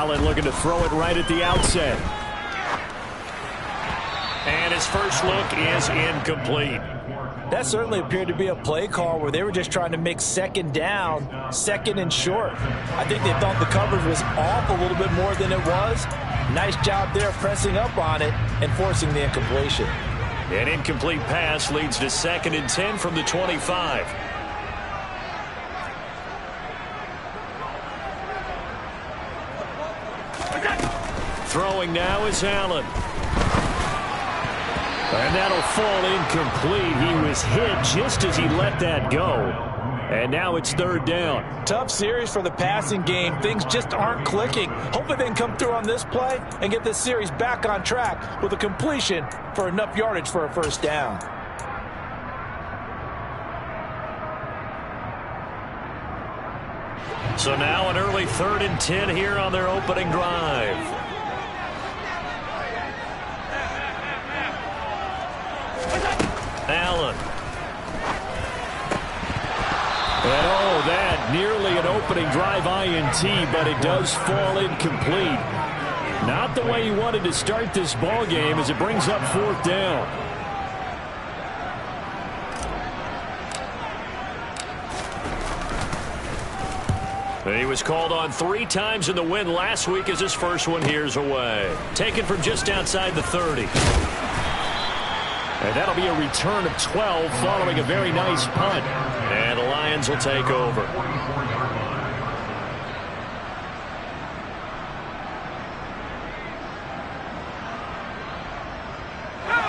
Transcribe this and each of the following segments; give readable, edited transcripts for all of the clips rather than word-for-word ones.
Allen looking to throw it right at the outset. And his first look is incomplete. That certainly appeared to be a play call where they were just trying to make second down, second and short. I think they thought the coverage was off a little bit more than it was. Nice job there pressing up on it and forcing the incompletion. An incomplete pass leads to 2nd and 10 from the 25. Throwing now is Allen. And that'll fall incomplete. He was hit just as he let that go. And now it's 3rd down. Tough series for the passing game. Things just aren't clicking. Hopefully they can come through on this play and get this series back on track with a completion for enough yardage for a 1st down. So now an early 3rd and 10 here on their opening drive. Allen. And oh, that nearly an opening drive INT, but it does fall incomplete. Not the way he wanted to start this ball game as it brings up 4th down. He was called on 3 times in the win last week as his first one here's away. Taken from just outside the 30. And that'll be a return of 12 following a very nice punt. And the Lions will take over.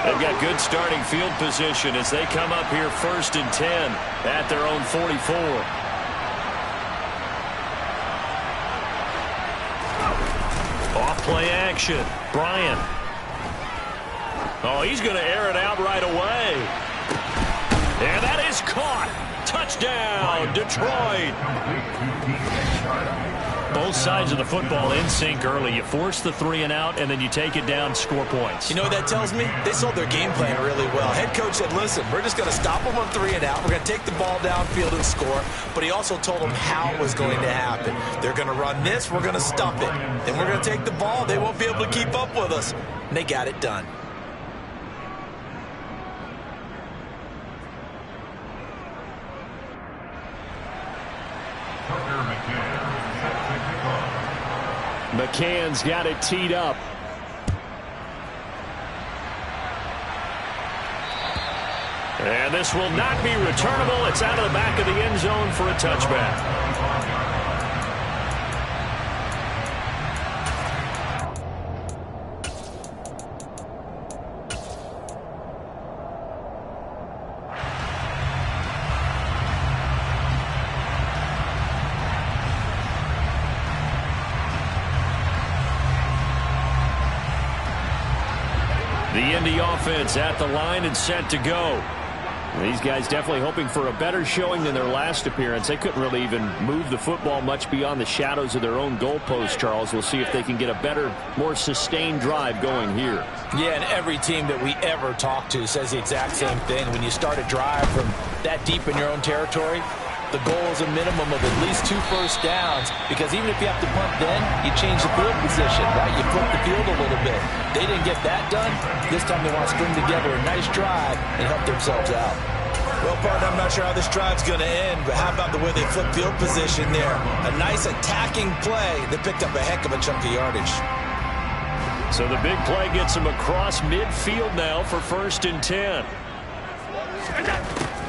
They've got good starting field position as they come up here 1st and 10 at their own 44. Off-play action. Bryant. Oh, he's going to air it out right away. And that is caught. Touchdown, Detroit. Both sides of the football in sync early. You force the 3 and out, and then you take it down, score points. You know what that tells me? They sold their game plan really well. Head coach said, listen, we're just going to stop them on 3 and out. We're going to take the ball downfield and score. But he also told them how it was going to happen. They're going to run this. We're going to stop it. Then we're going to take the ball. They won't be able to keep up with us. And they got it done. McCann's got it teed up. And this will not be returnable. It's out of the back of the end zone for a touchback. The Indy offense at the line and set to go. These guys definitely hoping for a better showing than their last appearance. They couldn't really even move the football much beyond the shadows of their own goalpost, Charles. We'll see if they can get a better, more sustained drive going here. Yeah, and every team that we ever talk to says the exact same thing. When you start a drive from that deep in your own territory, the goal is a minimum of at least 2 first downs, because even if you have to punt then, you change the field position, right? You flip the field a little bit. They didn't get that done. This time they want to string together a nice drive and help themselves out. Well, partner, I'm not sure how this drive's going to end, but how about the way they flip field position there? A nice attacking play that picked up a heck of a chunk of yardage. So the big play gets them across midfield now for 1st and 10.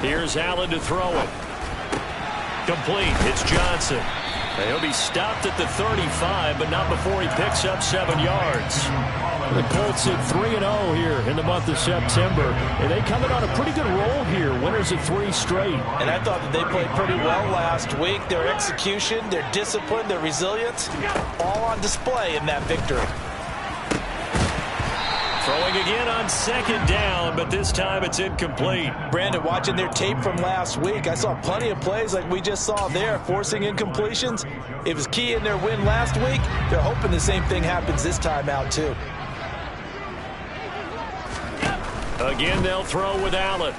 Here's Allen to throw it. Complete. It's Johnson. And he'll be stopped at the 35, but not before he picks up 7 yards. The Colts at 3-0 here in the month of September. And they come in on a pretty good roll here. Winners of 3 straight. And I thought that they played pretty well last week. Their execution, their discipline, their resilience, all on display in that victory. Throwing again on 2nd down, but this time it's incomplete. Brandon, watching their tape from last week, I saw plenty of plays like we just saw there, forcing incompletions. It was key in their win last week. They're hoping the same thing happens this time out, too. Again, they'll throw with Allen.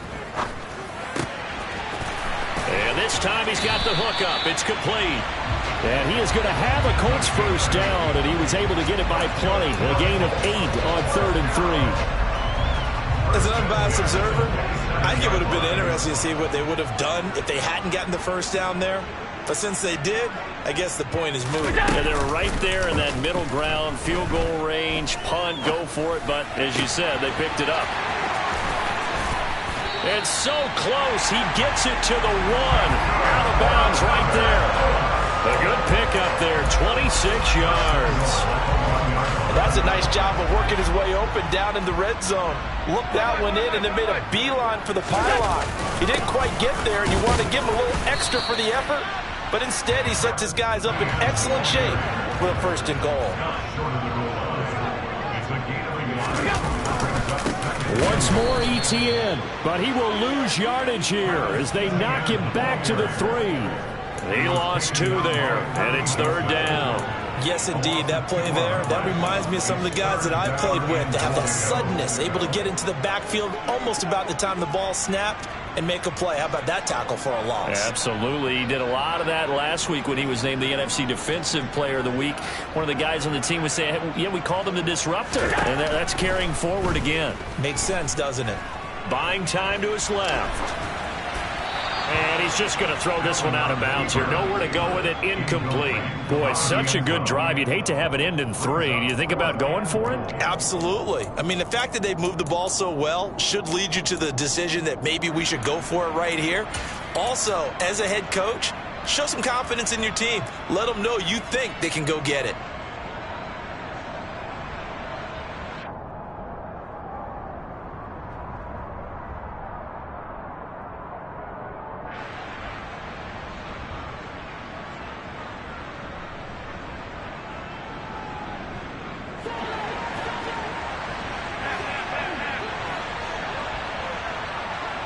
And this time he's got the hook up. It's complete. And he is going to have a Colts first down, and he was able to get it by plenty. A gain of 8 on 3rd and 3. As an unbiased observer, I think it would have been interesting to see what they would have done if they hadn't gotten the first down there. But since they did, I guess the point is moved. Yeah, they were right there in that middle ground, field goal range, punt, go for it. But as you said, they picked it up. And so close, he gets it to the 1. Out of bounds right there. A good pickup there, 26 yards. And that's a nice job of working his way open down in the red zone. Looked that one in and then made a beeline for the pylon. He didn't quite get there, and you want to give him a little extra for the effort. But instead, he sets his guys up in excellent shape for a 1st and goal. Once more, ETN, but he will lose yardage here as they knock him back to the 3. He lost 2 there, and it's 3rd down. Yes, indeed. That play there, that reminds me of some of the guys that I played with that have that suddenness, able to get into the backfield almost about the time the ball snapped and make a play. How about that tackle for a loss? Absolutely. He did a lot of that last week when he was named the NFC Defensive Player of the Week. One of the guys on the team was saying, hey, yeah, we called him the disruptor, and that's carrying forward again. Makes sense, doesn't it? Buying time to his left. And he's just going to throw this one out of bounds here. Nowhere to go with it. Incomplete. Boy, such a good drive. You'd hate to have it end in 3. Do you think about going for it? Absolutely. I mean, the fact that they've moved the ball so well should lead you to the decision that maybe we should go for it right here. Also, as a head coach, show some confidence in your team. Let them know you think they can go get it.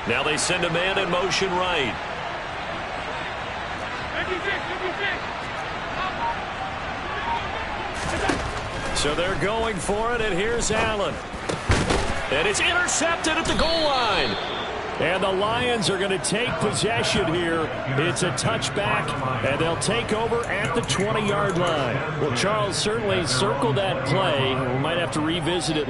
Now they send a man in motion right. So they're going for it, and here's Allen. And it's intercepted at the goal line. And the Lions are going to take possession here. It's a touchback, and they'll take over at the 20-yard line. Well, Charles certainly circled that play. We might have to revisit it.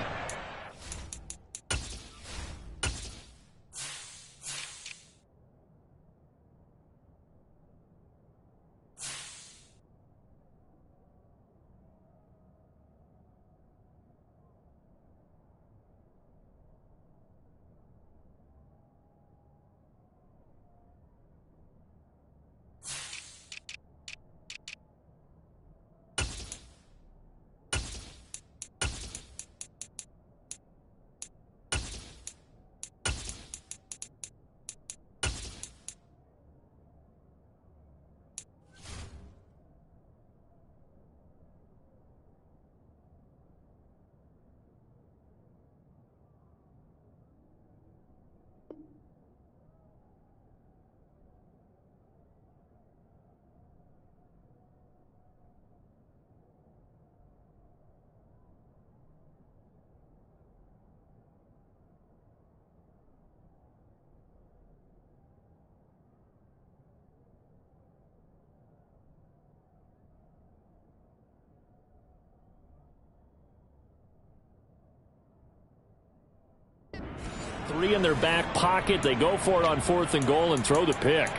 Three in their back pocket. They go for it on 4th and goal and throw the pick.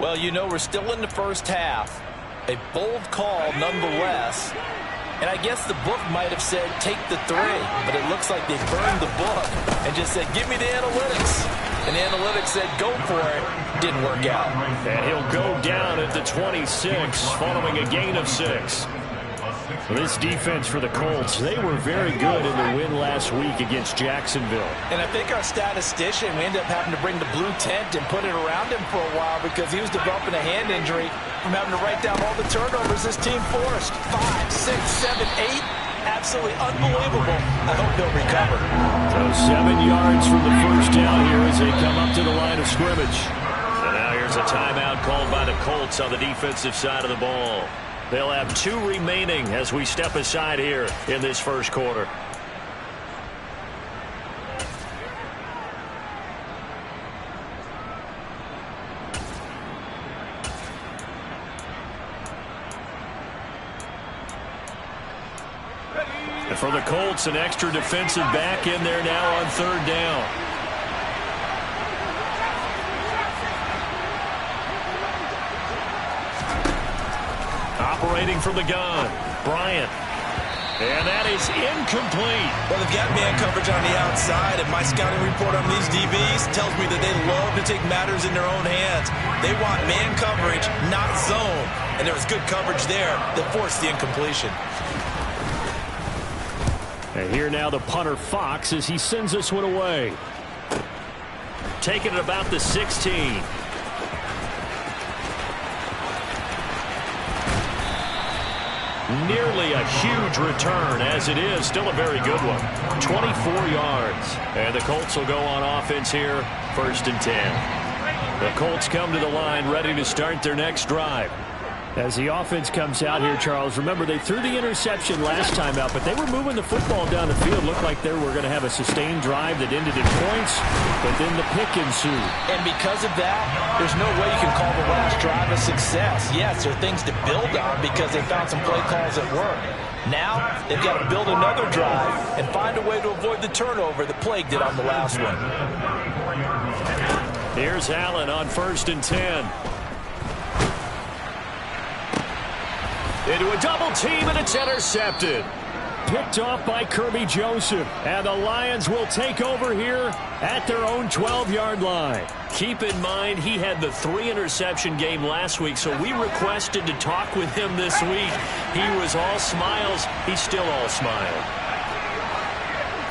Well, you know, we're still in the first half. A bold call nonetheless. And I guess the book might have said take the 3, but it looks like they burned the book and just said give me the analytics. And the analytics said go for it. Didn't work out. And he'll go down at the 26 following a gain of 6. This defense for the Colts, they were very good in the win last week against Jacksonville. And I think our statistician, we ended up having to bring the blue tent and put it around him for a while because he was developing a hand injury from having to write down all the turnovers this team forced. 5, 6, 7, 8. Absolutely unbelievable. I hope they'll recover. So 7 yards from the first down here as they come up to the line of scrimmage. And now here's a timeout called by the Colts on the defensive side of the ball. They'll have 2 remaining as we step aside here in this first quarter. And for the Colts, an extra defensive back in there now on third down. Operating from the gun, Bryant. And that is incomplete. Well, they've got man coverage on the outside, and my scouting report on these DBs tells me that they love to take matters in their own hands. They want man coverage, not zone. And there was good coverage there that forced the incompletion. And here now the punter Fox as he sends this one away. Taking it about the 16. Nearly a huge return, as it is still a very good one. 24 yards. And the Colts will go on offense here, 1st and 10. The Colts come to the line ready to start their next drive. As the offense comes out here, Charles, remember they threw the interception last time out, but they were moving the football down the field. Looked like they were going to have a sustained drive that ended in points, but then the pick ensued. And because of that, there's no way you can call the last drive a success. Yes, there are things to build on because they found some play calls that work. Now, they've got to build another drive and find a way to avoid the turnover that plagued it on the last one. Here's Allen on 1st and 10. Into a double team, and it's intercepted. Picked off by Kirby Joseph. And the Lions will take over here at their own 12-yard line. Keep in mind, he had the 3-interception game last week, so we requested to talk with him this week. He was all smiles. He's still all smile.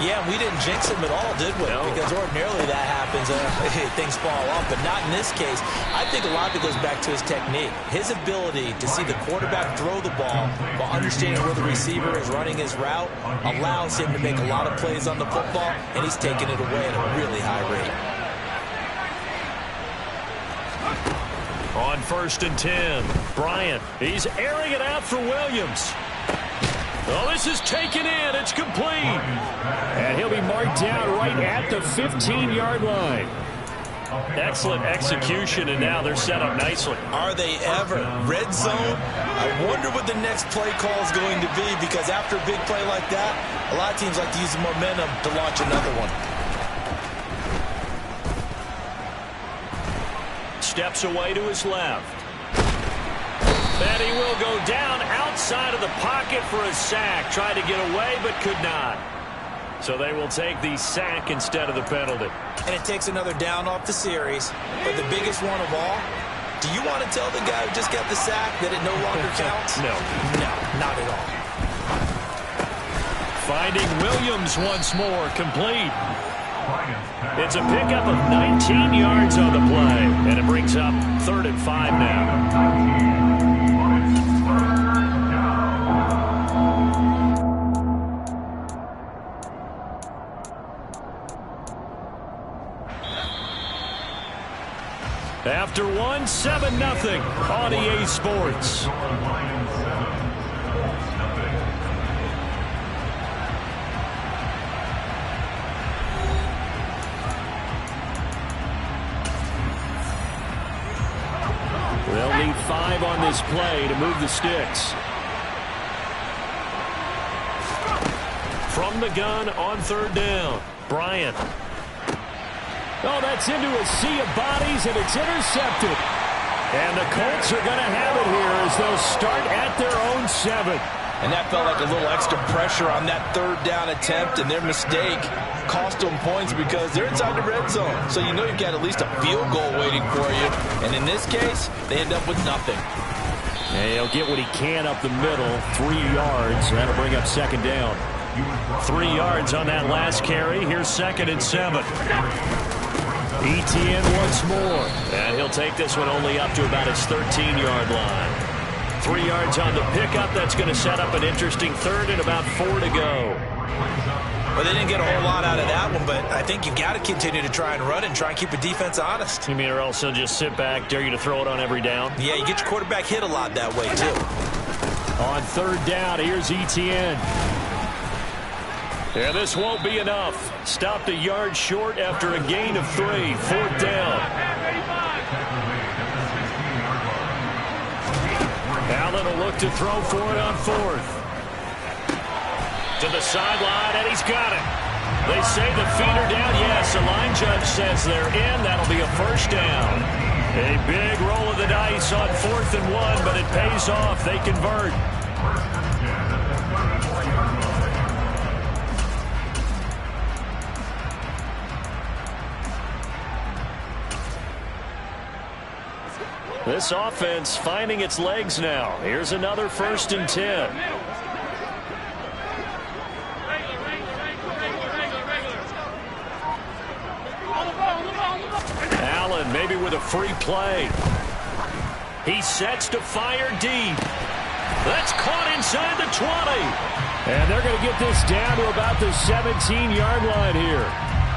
Yeah, we didn't jinx him at all, did we? No. Because ordinarily that happens, things fall off, but not in this case. I think a lot of it goes back to his technique. His ability to see the quarterback throw the ball while understanding where the receiver is running his route allows him to make a lot of plays on the football, and he's taking it away at a really high rate. On 1st and 10, Bryant. He's airing it out for Williams. Oh, this is taken in. It's complete. And he'll be marked down right at the 15-yard line. Excellent execution, and now they're set up nicely. Are they ever? Red zone? I wonder what the next play call is going to be, because after a big play like that, a lot of teams like to use the momentum to launch another one. Steps away to his left. And he will go down outside of the pocket for a sack. Tried to get away, but could not. So they will take the sack instead of the penalty. And it takes another down off the series. But the biggest one of all, do you want to tell the guy who just got the sack that it no longer counts? No. No, not at all. Finding Williams once more, complete. It's a pickup of 19 yards on the play. And it brings up 3rd and 5 now. After one, 7-0 on EA Sports. They'll need 5 on this play to move the sticks. From the gun on 3rd down, Bryant. Oh, that's into a sea of bodies, and it's intercepted. And the Colts are going to have it here as they'll start at their own 7. And that felt like a little extra pressure on that 3rd down attempt, and their mistake cost them points because they're inside the red zone. So you know you've got at least a field goal waiting for you. And in this case, they end up with nothing. And he'll get what he can up the middle, 3 yards. That'll bring up 2nd down. 3 yards on that last carry. Here's 2nd and 7. ETN once more. And he'll take this one only up to about his 13-yard line. 3 yards on the pickup. That's going to set up an interesting 3rd and about 4 to go. Well, they didn't get a whole lot out of that one, but I think you've got to continue to try and run and try and keep the defense honest. You mean or else they'll just sit back, dare you to throw it on every down? Yeah, you get your quarterback hit a lot that way, too. On 3rd down, here's ETN. Yeah, this won't be enough. Stopped a yard short after a gain of 3. 4th down. Allen will look to throw for it on 4th. To the sideline, and he's got it. They say the feet are down. Yes, the line judge says they're in. That'll be a first down. A big roll of the dice on 4th and 1, but it pays off. They convert. This offense finding its legs now. Here's another 1st and 10. Allen maybe with a free play. He sets to fire deep. That's caught inside the 20. And they're going to get this down to about the 17-yard line here.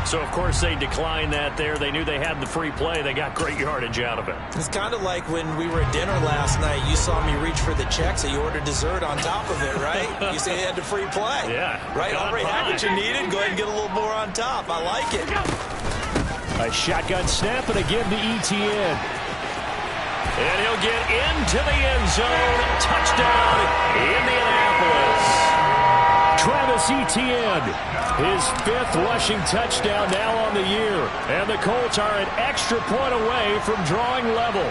So, of course, they declined that there. They knew they had the free play. They got great yardage out of it. It's kind of like when we were at dinner last night. You saw me reach for the check, so you ordered dessert on top of it, right? You say you had the free play. Yeah. Right? Already had what you needed. Go ahead and get a little more on top. I like it. A shotgun snap and again to Etienne. And he'll get into the end zone. Touchdown, Indianapolis. Travis Etienne, his 5th rushing touchdown now on the year. And the Colts are an extra point away from drawing level.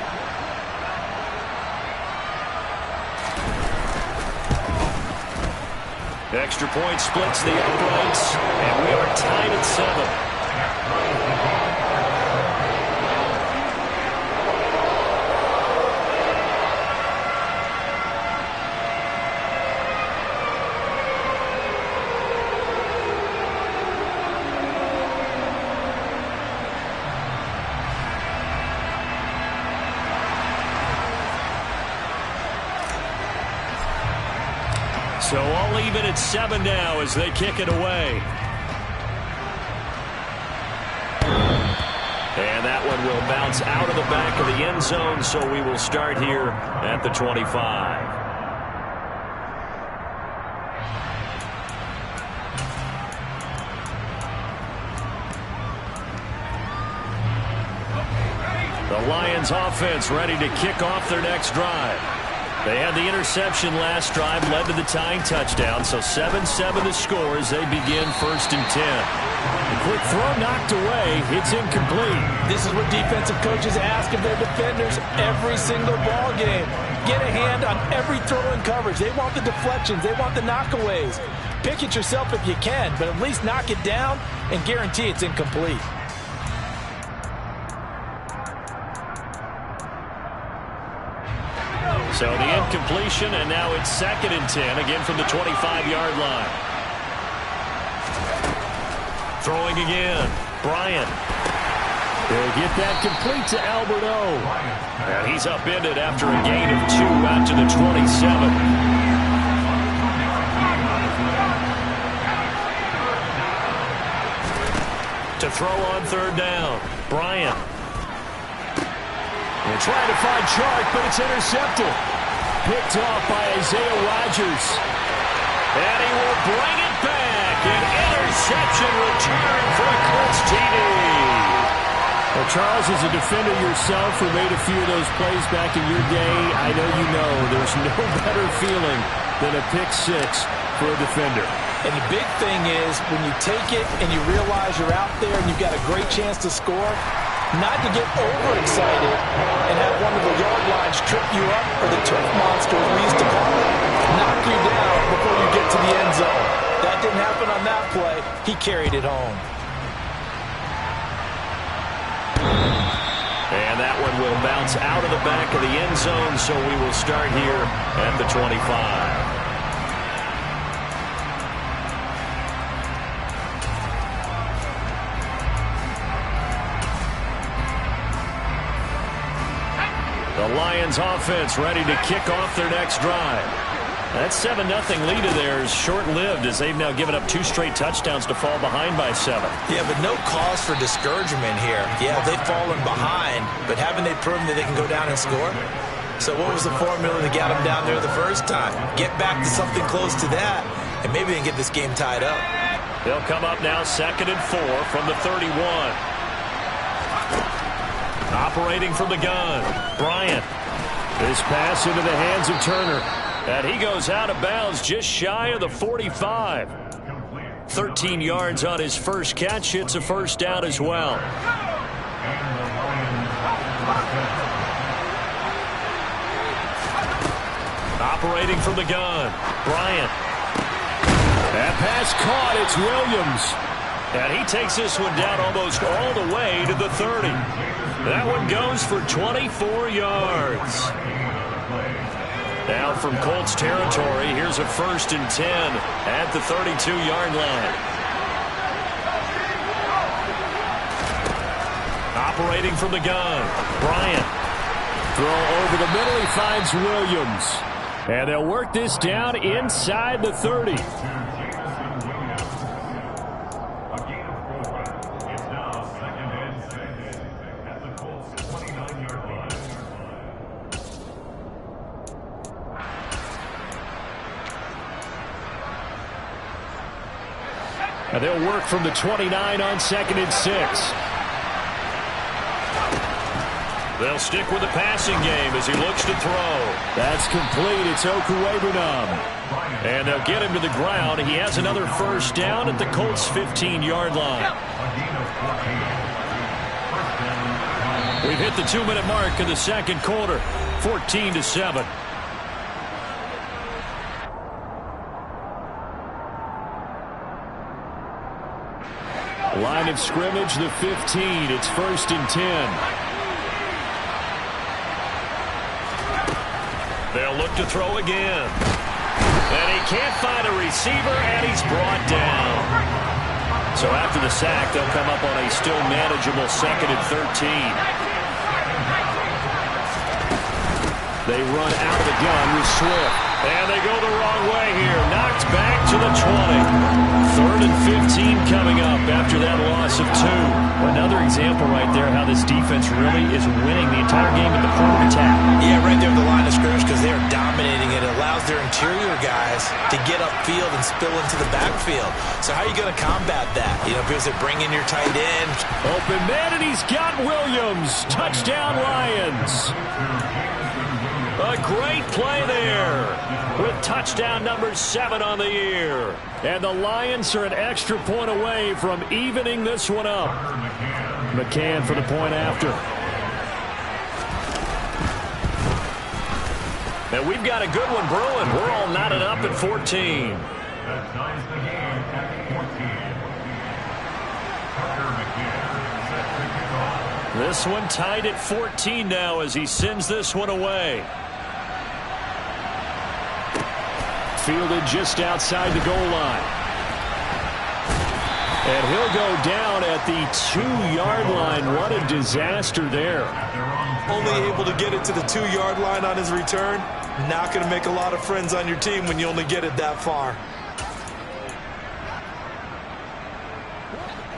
Extra point splits the uprights, and we are tied at 7. So all even at 7 now as they kick it away. And that one will bounce out of the back of the end zone, so we will start here at the 25. The Lions offense ready to kick off their next drive. They had the interception last drive, led to the tying touchdown, so 7-7 the score as they begin 1st and 10. A quick throw knocked away. It's incomplete. This is what defensive coaches ask of their defenders every single ball game. Get a hand on every throw in coverage. They want the deflections. They want the knockaways. Pick it yourself if you can, but at least knock it down and guarantee it's incomplete. So the incompletion, and now it's 2nd and 10, again from the 25-yard line. Throwing again, Bryant. They'll get that complete to Alberto. And he's upended after a gain of 2 out to the 27. To throw on 3rd down, Bryant. They're trying to find Chark, but it's intercepted. Picked off by Isaiah Rodgers. And he will bring it back. An interception return for a Colts TD. Well, Charles, as a defender yourself who made a few of those plays back in your day, I know you know there's no better feeling than a pick 6 for a defender. And the big thing is when you take it and you realize you're out there and you've got a great chance to score, not to get overexcited and have one of the yard lines trip you up, or the turf monster, as we used to call it, knock you down before you get to the end zone. That didn't happen on that play. He carried it home. And that one will bounce out of the back of the end zone, so we will start here at the 25. The Lions offense ready to kick off their next drive. That 7-0 lead of theirs short-lived as they've now given up 2 straight touchdowns to fall behind by 7. Yeah, but no cause for discouragement here. Yeah, they've fallen behind, but haven't they proven that they can go down and score? So what was the formula that got them down there the first time? Get back to something close to that, and maybe they can get this game tied up. They'll come up now 2nd and 4 from the 31. Operating from the gun, Bryant. This pass into the hands of Turner. And he goes out of bounds just shy of the 45. 13 yards on his first catch. It's a first down as well. Operating from the gun, Bryant. That pass caught. It's Williams. And he takes this one down almost all the way to the 30. That one goes for 24 yards. Now from Colts territory, here's a 1st and 10 at the 32-yard line. Operating from the gun, Bryant. Throw over the middle, he finds Williams. And they'll work this down inside the 30. And they'll work from the 29 on 2nd and 6. They'll stick with the passing game as he looks to throw. That's complete. It's Okuwebunam. And they'll get him to the ground. He has another first down at the Colts' 15-yard line. We've hit the 2-minute mark in the second quarter. 14-7. Line of scrimmage, the 15. It's 1st and 10. They'll look to throw again. And he can't find a receiver, and he's brought down. So after the sack, they'll come up on a still manageable 2nd and 13. They run out of the gun with Swift. And they go the wrong way here. Knocked back to the 20. 3rd and 15 coming up after that loss of 2. Another example right there how this defense really is winning the entire game in the point of attack. Yeah, right there at the line of scrimmage because they are dominating it. It allows their interior guys to get upfield and spill into the backfield. So how are you going to combat that? You know, because they bring in your tight end. Open man, and he's got Williams. Touchdown, Lions. A great play there with touchdown number 7 on the year. And the Lions are an extra point away from evening this one up. McCann for the point after. And we've got a good one brewing. We're all knotted up at 14. This one tied at 14 now as he sends this one away. Fielded just outside the goal line. And he'll go down at the 2-yard line. What a disaster there. Only able to get it to the 2-yard line on his return. Not going to make a lot of friends on your team when you only get it that far.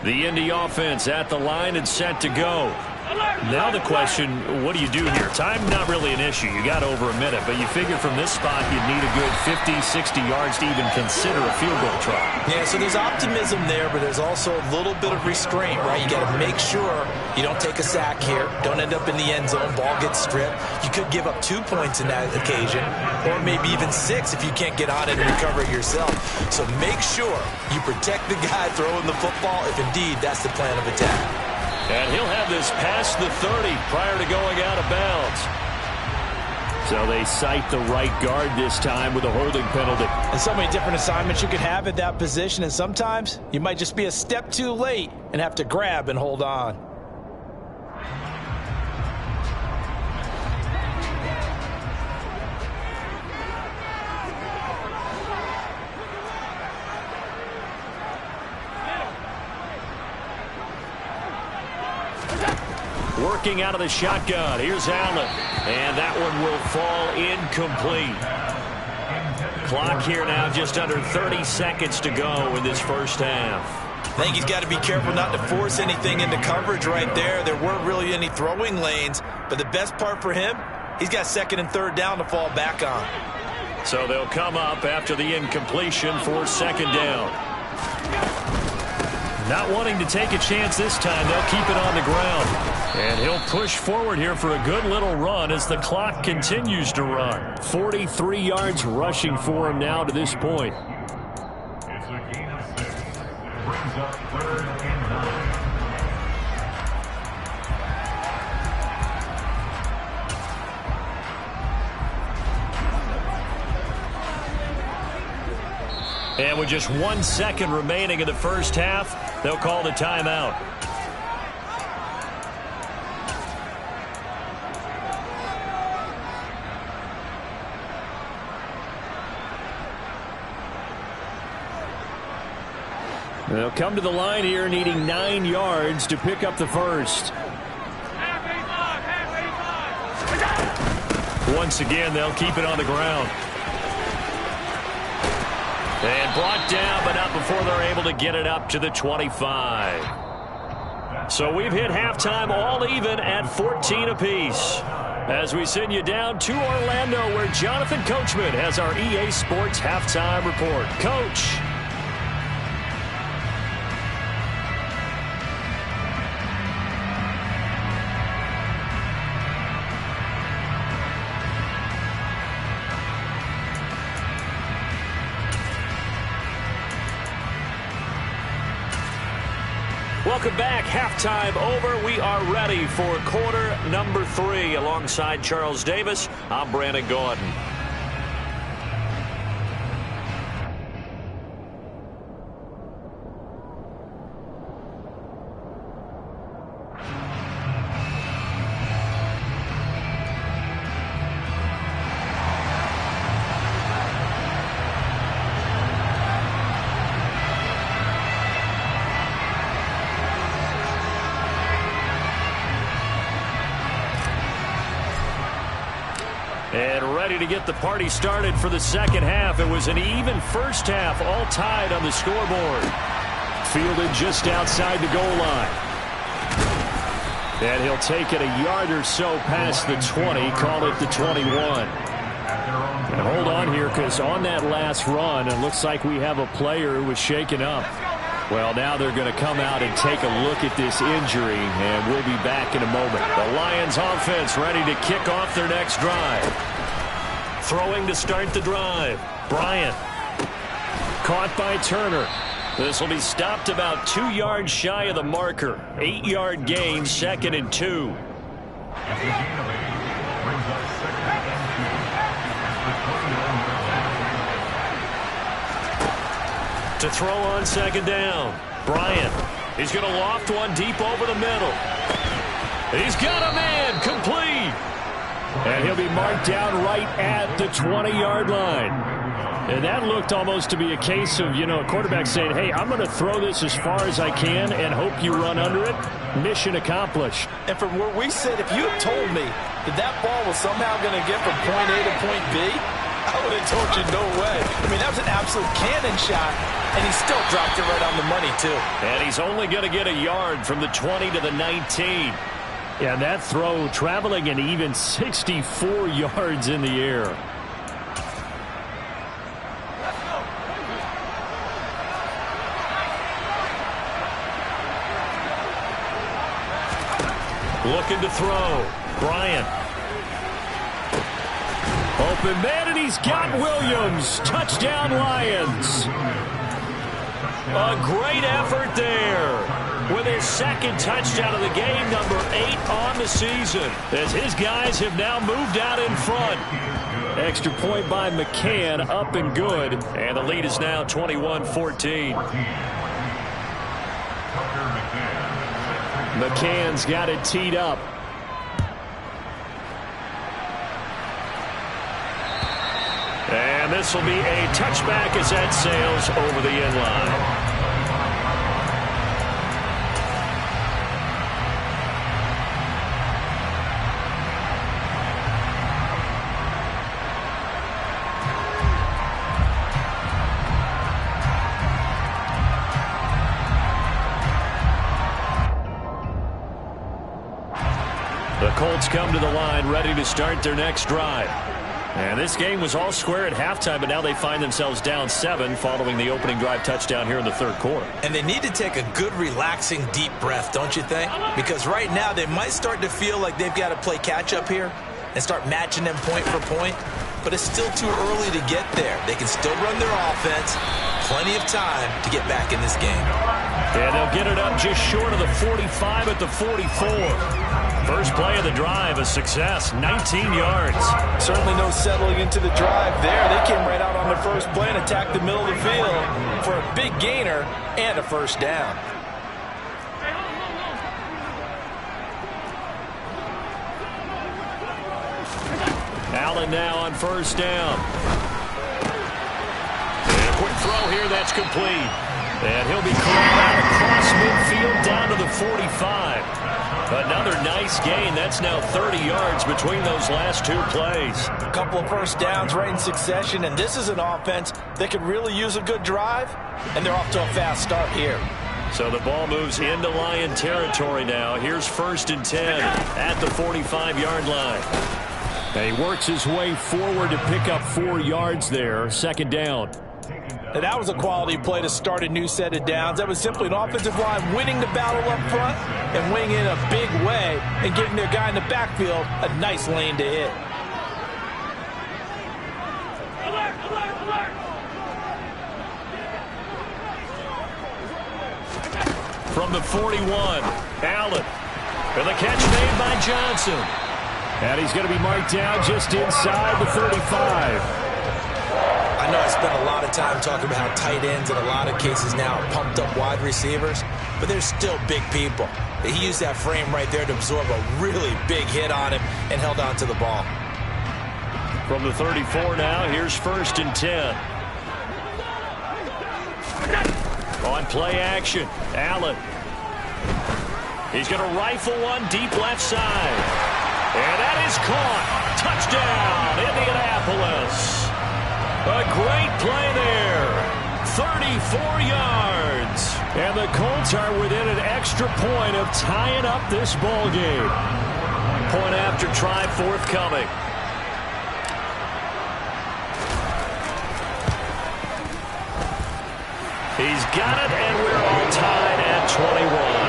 The Indy offense at the line and set to go. Now the question, what do you do here? Time not really an issue. You got over a minute, but you figure from this spot you'd need a good 50, 60 yards to even consider a field goal try. Yeah, so there's optimism there, but there's also a little bit of restraint, right? You got to make sure you don't take a sack here. Don't end up in the end zone. Ball gets stripped. You could give up 2 points in that occasion, or maybe even 6 if you can't get on it and recover it yourself. So make sure you protect the guy throwing the football if indeed that's the plan of attack. And he'll have this past the 30 prior to going out of bounds. So they cite the right guard this time with a holding penalty. And so many different assignments you could have at that position, and sometimes you might just be a step too late and have to grab and hold on. Working out of the shotgun. Here's Allen. And that one will fall incomplete. Clock here now just under 30 seconds to go in this first half. I think he's got to be careful not to force anything into coverage right there. There weren't really any throwing lanes. But the best part for him, he's got 2nd and 3rd down to fall back on. So they'll come up after the incompletion for 2nd down. Not wanting to take a chance this time, they'll keep it on the ground. And he'll push forward here for a good little run as the clock continues to run. 43 yards rushing for him now to this point. It's a gain of 6. Brings up 3rd and 9. And with just 1 second remaining in the first half, they'll call the timeout. They'll come to the line here needing 9 yards to pick up the first. Once again, they'll keep it on the ground. And brought down, but not before they're able to get it up to the 25. So we've hit halftime all even at 14 apiece. As we send you down to Orlando, where Jonathan Coachman has our EA Sports halftime report. Coach. Welcome back. Halftime over. We are ready for quarter number 3. Alongside Charles Davis, I'm Brandon Gordon. And ready to get the party started for the second half. It was an even first half, all tied on the scoreboard. Fielded just outside the goal line. And he'll take it a yard or so past the 20, call it the 21. And hold on here, because on that last run, it looks like we have a player who was shaken up. Well, now they're going to come out and take a look at this injury, and we'll be back in a moment. The Lions offense ready to kick off their next drive. Throwing to start the drive. Bryant. Caught by Turner. This will be stopped about 2 yards shy of the marker. 8-yard gain, 2nd and 2. To throw on 2nd down. Bryant. He's going to loft one deep over the middle. He's got a man. Complete. And he'll be marked down right at the 20-yard line. And that looked almost to be a case of, a quarterback saying, hey, I'm going to throw this as far as I can and hope you run under it. Mission accomplished. And from where we sit, if you had told me that ball was somehow going to get from point A to point B, I would have told you no way. I mean, that was an absolute cannon shot, and he still dropped it right on the money, too. And he's only going to get a yard from the 20 to the 19. And that throw traveling an even 64 yards in the air. Looking to throw. Bryant. Open man, and he's got Williams. Touchdown, Lions. A great effort there. With his 2nd touchdown of the game, number 8 on the season. As his guys have now moved out in front. Extra point by McCann, up and good. And the lead is now 21-14. McCann's got it teed up. And this will be a touchback as that sails over the end line. The Colts come to the line ready to start their next drive. And this game was all square at halftime, but now they find themselves down 7 following the opening drive touchdown here in the third quarter. And they need to take a good, relaxing, deep breath, don't you think? Because right now they might start to feel like they've got to play catch-up here and start matching them point for point. But it's still too early to get there. They can still run their offense. Plenty of time to get back in this game. And they'll get it up just short of the 45 at the 44. First play of the drive, a success, 19 yards. Certainly no settling into the drive there. They came right out on the first play and attacked the middle of the field for a big gainer and a first down. Allen now on first down. And a quick throw here, that's complete. And he'll be cleared out across midfield down to the 45. Another nice gain. That's now 30 yards between those last two plays. A couple of first downs right in succession, and this is an offense that could really use a good drive, and they're off to a fast start here. So the ball moves into Lion territory now. Here's 1st and 10 at the 45-yard line. He works his way forward to pick up 4 yards there. 2nd down. And that was a quality play to start a new set of downs. That was simply an offensive line winning the battle up front and winning in a big way and giving their guy in the backfield a nice lane to hit. From the 41, Allen. And the catch made by Johnson. And he's going to be marked down just inside the 35. I know I spent a lot of time talking about how tight ends in a lot of cases now are pumped up wide receivers, but they're still big people. He used that frame right there to absorb a really big hit on him and held on to the ball. From the 34 now, here's 1st and 10. On play action, Allen. He's going to rifle one deep left side. And that is caught. Touchdown, Indianapolis. A great play there. 34 yards. And the Colts are within an extra point of tying up this ball game. Point after try forthcoming. He's got it, and we're all tied at 21.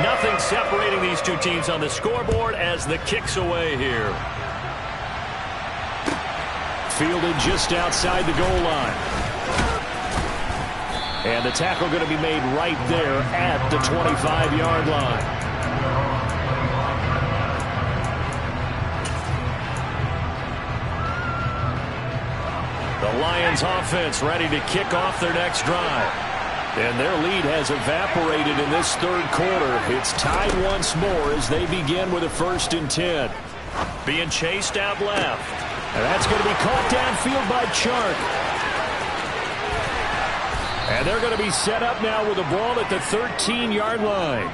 Nothing separating these two teams on the scoreboard as the kick's away here. Fielded just outside the goal line. And the tackle going to be made right there at the 25-yard line. The Lions offense ready to kick off their next drive. And their lead has evaporated in this third quarter. It's tied once more as they begin with a 1st and 10. Being chased out left. And that's going to be caught downfield by Chark. And they're going to be set up now with the ball at the 13-yard line.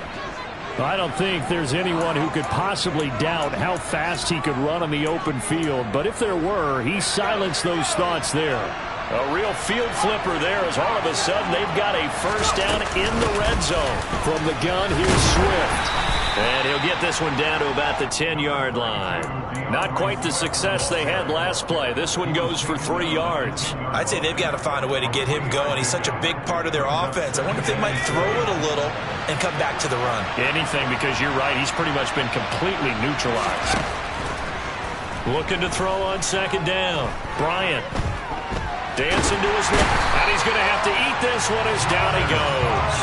I don't think there's anyone who could possibly doubt how fast he could run on the open field. But if there were, he silenced those thoughts there. A real field flipper there as all of a sudden they've got a first down in the red zone. From the gun, here's Swift. And he'll get this one down to about the 10-yard line. Not quite the success they had last play. This one goes for 3 yards. I'd say they've got to find a way to get him going. He's such a big part of their offense. I wonder if they might throw it a little and come back to the run. Anything, because you're right. He's pretty much been completely neutralized. Looking to throw on 2nd down. Bryant. Dancing to his left, and he's going to have to eat this one as down he goes.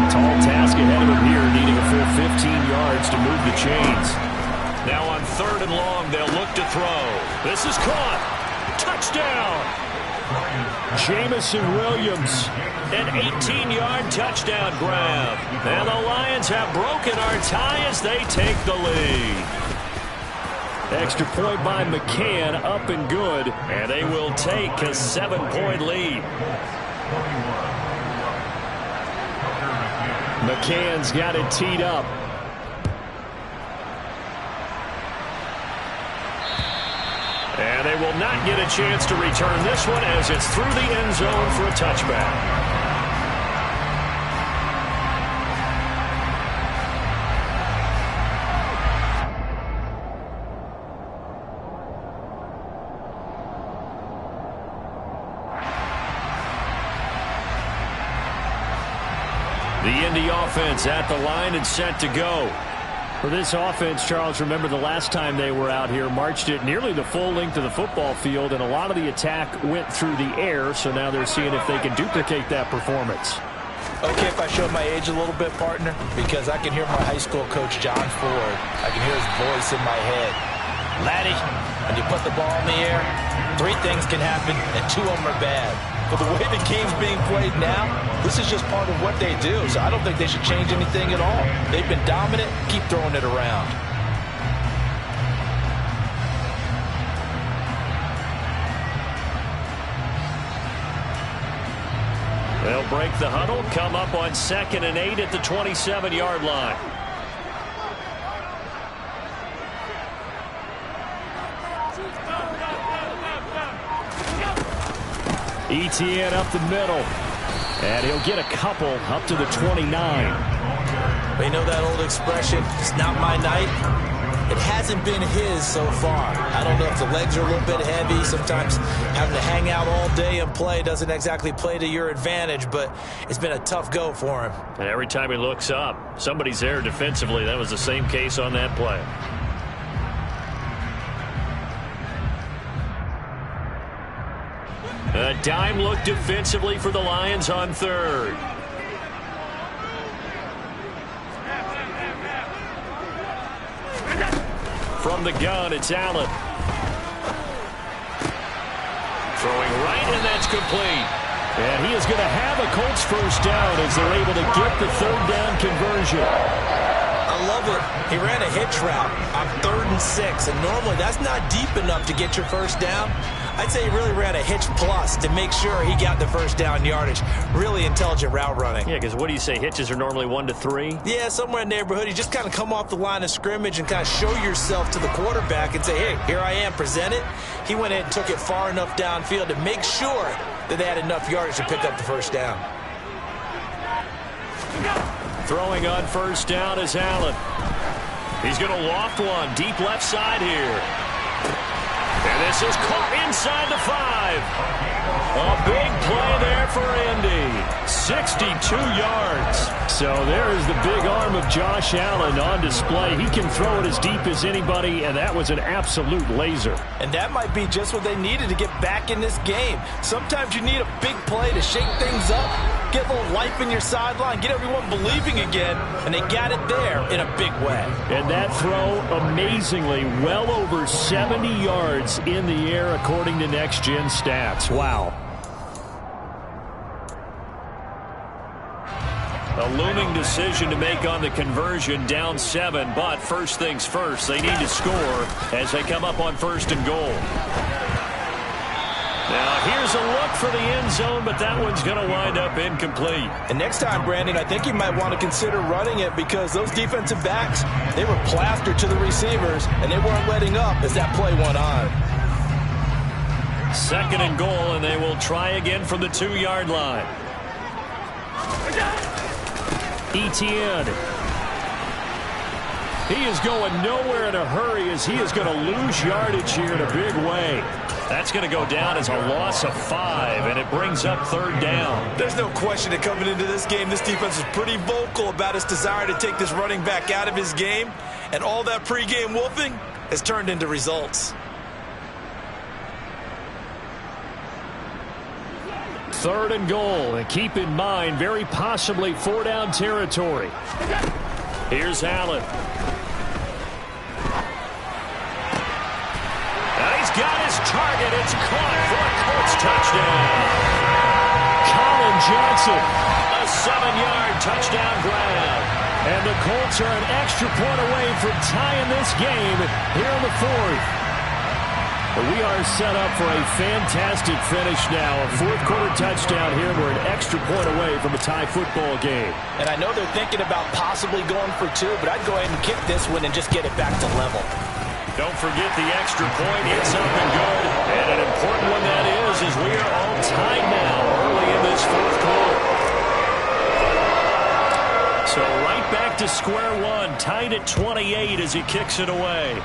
Tall task ahead of him here, needing a full 15 yards to move the chains. Now on 3rd and long, they'll look to throw. This is caught. Touchdown. Jamison Williams. An 18-yard touchdown grab. And the Lions have broken our tie as they take the lead. Extra point by McCann, up and good. And they will take a 7-point lead. McCann's got it teed up. And they will not get a chance to return this one as it's through the end zone for a touchback. The Indy offense at the line and set to go. For this offense, Charles, remember the last time they were out here, marched it nearly the full length of the football field, and a lot of the attack went through the air, so now they're seeing if they can duplicate that performance. Okay, if I show my age a little bit, partner, because I can hear my high school coach, John Ford. I can hear his voice in my head. Laddie, when you put the ball in the air, 3 things can happen, and 2 of them are bad. But the way the game's being played now, this is just part of what they do. So I don't think they should change anything at all. They've been dominant. Keep throwing it around. They'll break the huddle, come up on 2nd and 8 at the 27-yard line. Etienne up the middle, and he'll get a couple up to the 29. You know that old expression, it's not my night? It hasn't been his so far. I don't know if the legs are a little bit heavy. Sometimes having to hang out all day and play doesn't exactly play to your advantage, but it's been a tough go for him. And every time he looks up, somebody's there defensively. That was the same case on that play. A dime look defensively for the Lions on 3rd. From the gun, it's Allen. Throwing right, and that's complete. And he is going to have a Colts first down as they're able to get the 3rd down conversion. I love it. He ran a hitch route on 3rd and 6, and normally that's not deep enough to get your first down. I'd say he really ran a hitch plus to make sure he got the first down yardage. Really intelligent route running. Yeah, because what do you say? Hitches are normally 1 to 3? Yeah, somewhere in the neighborhood. You just kind of come off the line of scrimmage and kind of show yourself to the quarterback and say, hey, here I am, present it. He went in and took it far enough downfield to make sure that they had enough yardage to pick up the first down. Throwing on first down is Allen. He's going to loft one deep left side here. And this is caught inside the 5. A big play there for Indy. 62 yards. So there is the big arm of Josh Allen on display. He can throw it as deep as anybody, and that was an absolute laser. And that might be just what they needed to get back in this game. Sometimes you need a big play to shake things up, get a little life in your sideline, get everyone believing again, and they got it there in a big way. And that throw, amazingly, well over 70 yards in the air according to Next Gen Stats. Wow. A looming decision to make on the conversion, down 7, but first things first, they need to score as they come up on 1st and goal. Now here's a look for the end zone, but that one's going to wind up incomplete. And next time, Brandon, I think you might want to consider running it because those defensive backs, they were plastered to the receivers, and they weren't letting up as that play went on. 2nd and goal, and they will try again from the 2-yard line. Etienne. He is going nowhere in a hurry as he is going to lose yardage here in a big way. That's going to go down as a loss of 5, and it brings up 3rd down. There's no question that coming into this game, this defense is pretty vocal about its desire to take this running back out of his game, and all that pregame wolfing has turned into results. 3rd and goal, and keep in mind, very possibly 4-down territory. Here's Allen. And he's got his target. It's caught for a Colts touchdown. Colin Johnson. A 7-yard touchdown grab. And the Colts are an extra point away from tying this game here in the 4th. We are set up for a fantastic finish now. A 4th-quarter touchdown here. We're an extra point away from a tie football game. And I know they're thinking about possibly going for 2, but I'd go ahead and kick this one and just get it back to level. Don't forget the extra point. It's up and good. And an important one that is as we are all tied now early in this 4th quarter. So right back to square one. Tied at 28 as he kicks it away.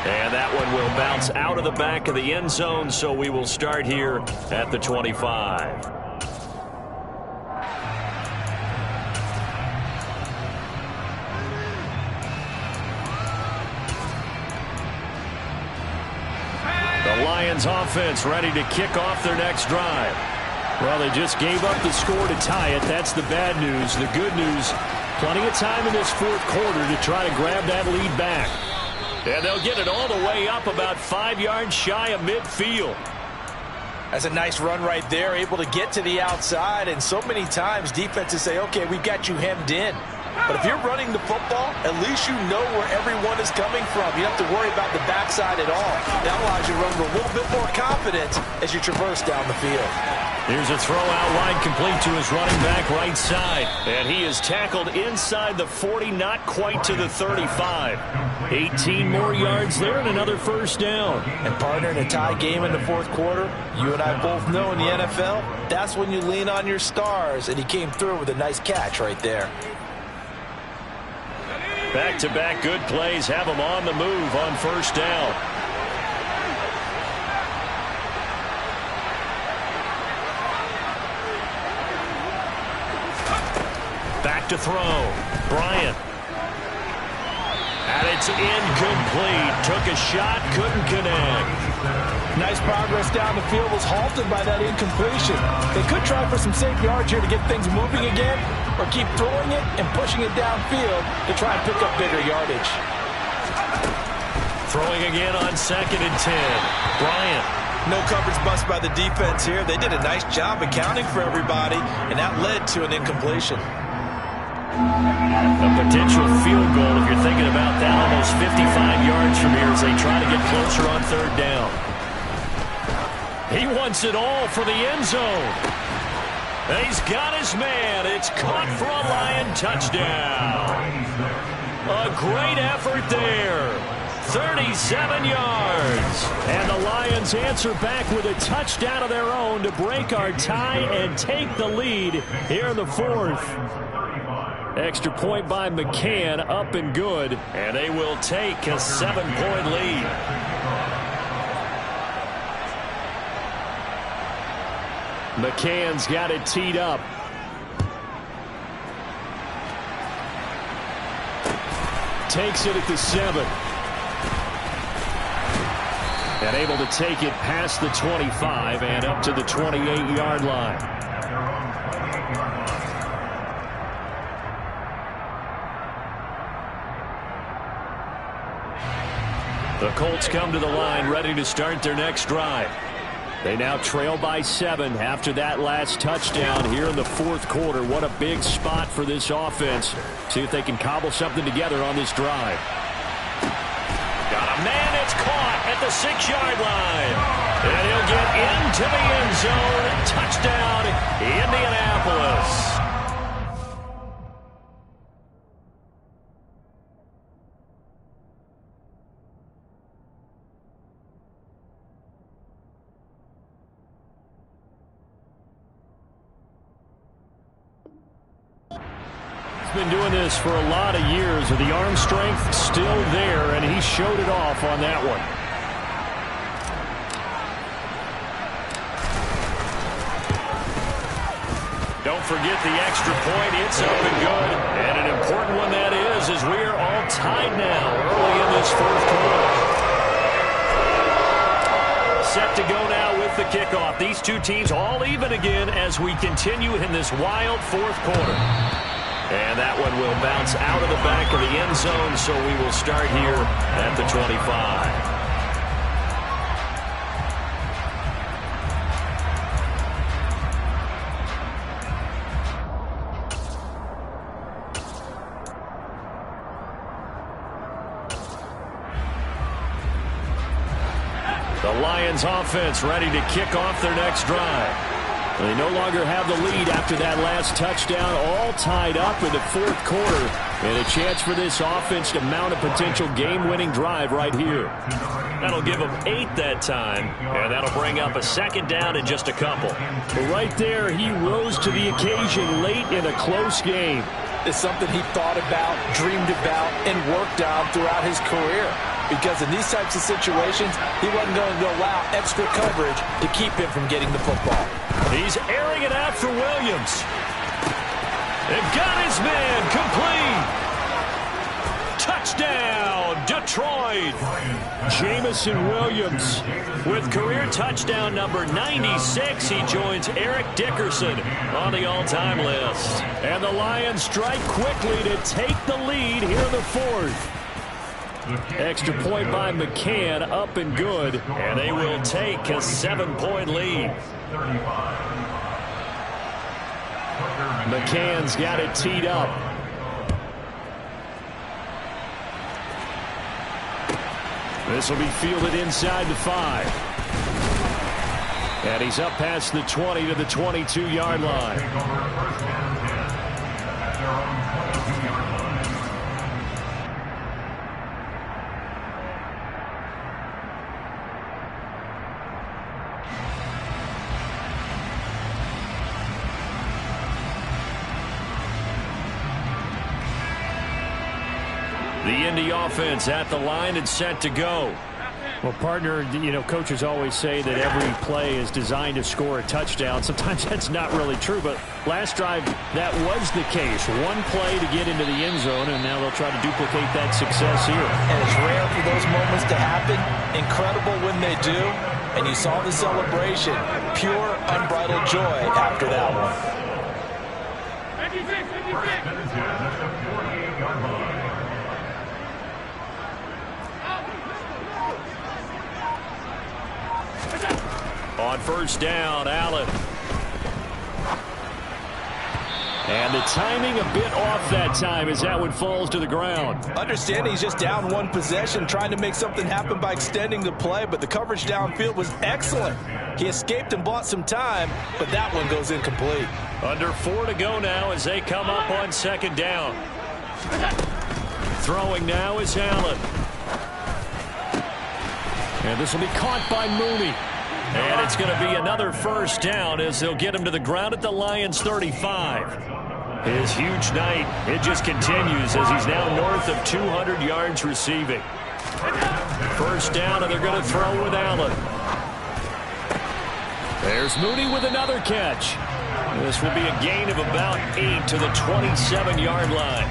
And that one will bounce out of the back of the end zone, so we will start here at the 25. Lions offense ready to kick off their next drive. Well, they just gave up the score to tie it. That's the bad news. The good news, plenty of time in this fourth quarter to try to grab that lead back. And they'll get it all the way up about 5 yards shy of midfield. That's a nice run right there, able to get to the outside. And so many times defenses say, okay, we've got you hemmed in. But if you're running the football, at least you know where everyone is coming from. You don't have to worry about the backside at all. That allows you to run with a little bit more confidence as you traverse down the field. Here's a throw out wide, complete to his running back right side. And he is tackled inside the 40, not quite to the 35. 18 more yards there and another first down. And partner, in a tie game in the fourth quarter, you and I both know in the NFL, that's when you lean on your stars. And he came through with a nice catch right there. Back-to-back good plays have him on the move on first down. Back to throw. Bryant. And it's incomplete. Took a shot, couldn't connect. Nice progress down the field, was halted by that incompletion. They could try for some safe yards here to get things moving again, or keep throwing it and pushing it downfield to try and pick up bigger yardage. Throwing again on 2nd and 10. Bryant. No coverage bust by the defense here. They did a nice job accounting for everybody, and that led to an incompletion. A potential field goal, if you're thinking about that, almost 55 yards from here as they try to get closer on third down. He wants it all for the end zone. And he's got his man. It's caught for a Lion touchdown. A great effort there. 37 yards. And the Lions answer back with a touchdown of their own to break our tie and take the lead here in the fourth. Extra point by McCann, up and good. And they will take a 7-point lead. McCann's got it teed up. Takes it at the 7. And able to take it past the 25 and up to the 28-yard line. The Colts come to the line ready to start their next drive. They now trail by 7 after that last touchdown here in the fourth quarter. What a big spot for this offense. See if they can cobble something together on this drive. Got a man, it's caught at the 6-yard line. And he'll get into the end zone. Touchdown, Indianapolis. Been doing this for a lot of years, with the arm strength still there, and he showed it off on that one. Don't forget the extra point. It's up and good, and an important one that is, as we are all tied now early in this fourth quarter. Set to go now with the kickoff. These two teams all even again as we continue in this wild fourth quarter. And that one will bounce out of the back of the end zone, so we will start here at the 25. The Lions offense ready to kick off their next drive. They no longer have the lead after that last touchdown, all tied up in the fourth quarter. And a chance for this offense to mount a potential game-winning drive right here. That'll give them 8 that time, and that'll bring up a second down in just a couple. But right there, he rose to the occasion late in a close game. It's something he thought about, dreamed about, and worked on throughout his career. Because in these types of situations, he wasn't going to allow extra coverage to keep him from getting the football. He's airing it out for Williams. They've got his man complete. Touchdown, Detroit! Jamison Williams with career touchdown number 96. He joins Eric Dickerson on the all-time list. And the Lions strike quickly to take the lead here in the fourth. Extra point by McCann, up and good. And they will take a 7-point lead. McCann's got it teed up. This will be fielded inside the 5. And he's up past the 20 to the 22-yard line. The Indy offense at the line and set to go. Well, partner, you know, coaches always say that every play is designed to score a touchdown. Sometimes that's not really true, but last drive, that was the case. One play to get into the end zone, and now they'll try to duplicate that success here. And it's rare for those moments to happen. Incredible when they do. And you saw the celebration. Pure, unbridled joy after that one. On first down, Allen. And the timing a bit off that time as that one falls to the ground. Understanding he's just down one possession, trying to make something happen by extending the play, but the coverage downfield was excellent. He escaped and bought some time, but that one goes incomplete. Under 4 to go now as they come up on second down. Throwing now is Allen. And this will be caught by Mooney. And it's going to be another first down as they'll get him to the ground at the Lions 35. His huge night, it just continues as he's now north of 200 yards receiving. First down, and they're going to throw with Allen. There's Mooney with another catch. This will be a gain of about 8 to the 27-yard line.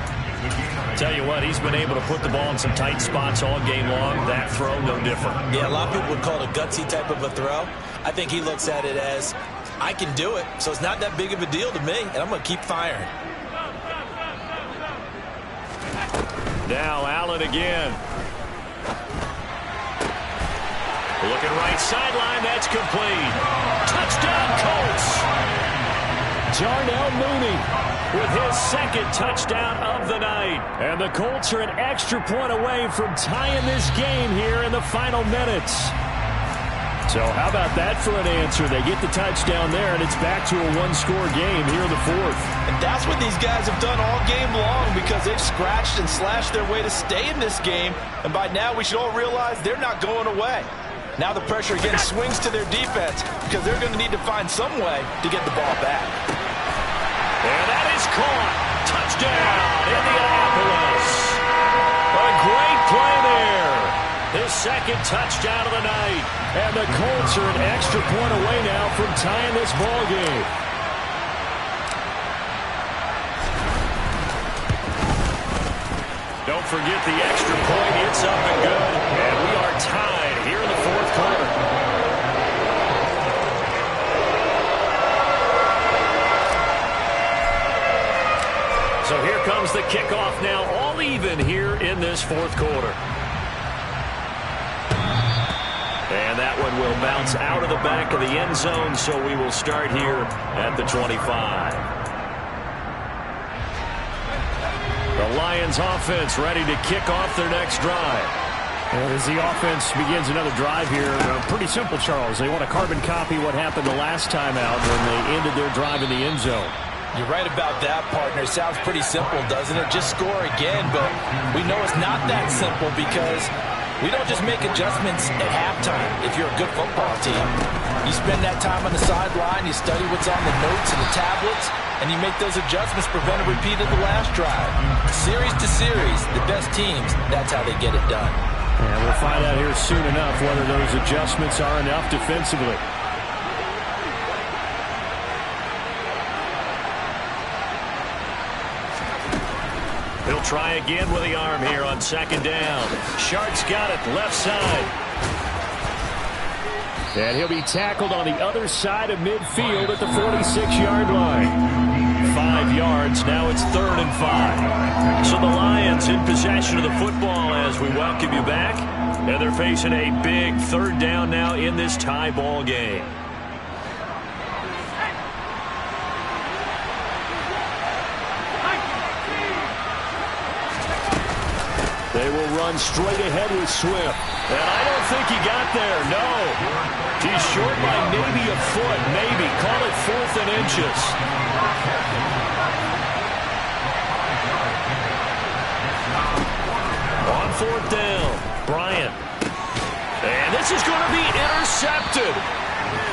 Tell you what, he's been able to put the ball in some tight spots all game long. That throw, no different. Yeah, a lot of people would call it a gutsy type of a throw. I think he looks at it as, I can do it, so it's not that big of a deal to me, and I'm going to keep firing. Now Allen again. Looking right sideline, that's complete. Touchdown, Colts! Darnell Mooney with his second touchdown of the night. And the Colts are an extra point away from tying this game here in the final minutes. So how about that for an answer? They get the touchdown there, and it's back to a one-score game here in the fourth. And that's what these guys have done all game long because they've scratched and slashed their way to stay in this game. And by now we should all realize they're not going away. Now the pressure again swings to their defense because they're going to need to find some way to get the ball back. And that is caught. Touchdown, Indianapolis. A great play there. His second touchdown of the night. And the Colts are an extra point away now from tying this ball game. Don't forget the extra point. It's up and good. And we are tied here in the fourth quarter. So here comes the kickoff now, all even here in this fourth quarter. And that one will bounce out of the back of the end zone, so we will start here at the 25. The Lions offense ready to kick off their next drive. And as the offense begins another drive here, pretty simple, Charles. They want to carbon copy what happened the last time out when they ended their drive in the end zone. You're right about that, partner. Sounds pretty simple, doesn't it? Just score again, but we know it's not that simple because we don't just make adjustments at halftime if you're a good football team. You spend that time on the sideline, you study what's on the notes and the tablets, and you make those adjustments, prevent a repeat of the last drive. Series to series, the best teams, that's how they get it done. And we'll find out here soon enough whether those adjustments are enough defensively. He'll try again with the arm here on second down. Shark's got it, left side. And he'll be tackled on the other side of midfield at the 46-yard line. 5 yards, now it's 3rd and 5. So the Lions in possession of the football as we welcome you back. And they're facing a big 3rd down now in this tie ball game. They will run straight ahead with Swift. And I don't think he got there, no. He's short by maybe a foot, maybe. Call it 4th and inches. On 4th down, Bryant. And this is going to be intercepted.